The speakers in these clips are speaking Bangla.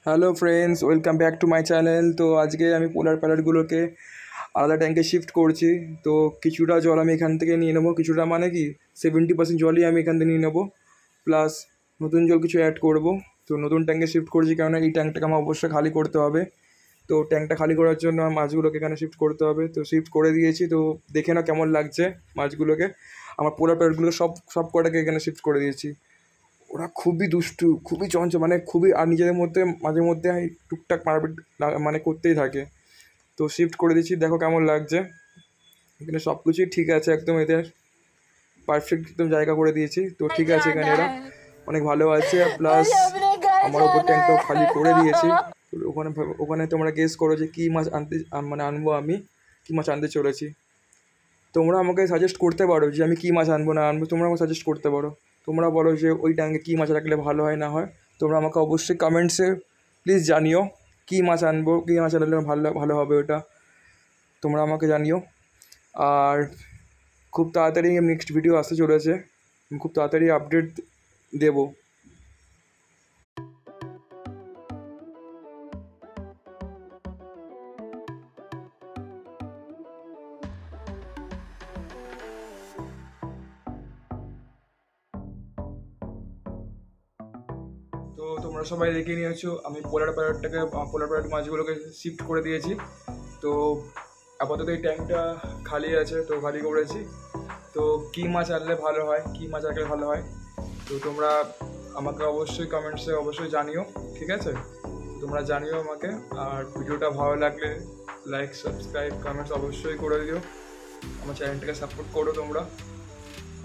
Hello friends, welcome back to my channel. তো আজকে আমি পোলার প্যারেটগুলোকে আলাদা ট্যাঙ্কে শিফট করছি। তো কিছুটা জল আমি এখান থেকে নিয়ে নেবো, কিছুটা মানে কি 70% জলই আমি এখান থেকে নিয়ে নেবো, প্লাস নতুন জল কিছু অ্যাড করব। তো নতুন ট্যাঙ্কে শিফট করছি, কেননা এই ট্যাঙ্কটাকে আমার অবশ্যই খালি করতে হবে। তো ট্যাঙ্কটা খালি করার জন্য আমার মাছগুলোকে এখানে শিফট করতে হবে। তো শিফট করে দিয়েছি, তো দেখে না কেমন লাগছে মাছগুলোকে। আমার পোলার প্যারেটগুলো সব কটাকে এখানে শিফট করে দিয়েছি। ওরা খুবই দুষ্টু, খুবই চঞ্চল, মানে খুবই, আর নিজেদের মধ্যে মাঝে মধ্যে টুকটাক মারপিট মানে করতেই থাকে। তো শিফট করে দিচ্ছি, দেখো কেমন লাগছে। এখানে সব কিছুই ঠিক আছে, একদম এদের পারফেক্ট একদম জায়গা করে দিয়েছি। তো ঠিক আছে, এখানে এরা অনেক ভালো আছে। প্লাস আমার ওপর ট্যাঙ্কটাও খালি করে দিয়েছি। তো ওখানে ওখানে তোমরা গেস করো যে কী মাছ আনতে মানে আনবো, আমি কী মাছ আনতে চলেছি। তোমরা আমাকে সাজেস্ট করতে পারো যে আমি কী মাছ আনবো না আনবো, তোমরা আমাকে সাজেস্ট করতে পারো। তোমরা বলো যে ওই ট্যাঙ্কে কী মাছ রাখলে ভালো হয় না হয়। তোমরা আমাকে অবশ্যই কমেন্টসে প্লিজ জানিও কী মাছ আনবো, কী মাছ আনলে ভালো ভালো হবে ওটা। তোমরা আমাকে জানিও। আর খুব তাড়াতাড়ি নেক্সট ভিডিও আসতে চলেছে, আমি খুব তাড়াতাড়ি আপডেট দেবো। তো তোমরা সবাই দেখে নিয়েছো আমি পোলার প্যারেট মাছগুলোকে শিফট করে দিয়েছি। তো আপাতত এই ট্যাঙ্কটা খালি আছে, তো খালি করেছি। তো কী মাছ আনলে ভালো হয়, কী মাছ রাখলে ভালো হয়, তো তোমরা আমাকে অবশ্যই কমেন্টসে অবশ্যই জানিও, ঠিক আছে? তোমরা জানিও আমাকে। আর ভিডিওটা ভালো লাগলে লাইক, সাবস্ক্রাইব, কমেন্টস অবশ্যই করে দিও। আমার চ্যানেলটাকে সাপোর্ট করো তোমরা।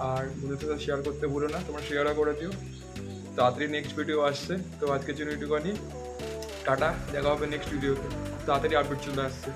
আর বন্ধুদের সাথে শেয়ার করতে ভুলো না, তোমরা শেয়ারও করে দিও। তাড়াতাড়ি নেক্সট ভিডিও আসছে, তো আজকের জন্য একটুখানি টাটা, দেখা হবে নেক্সট ভিডিওতে। তাড়াতাড়ি আপডেট চলে আসছে।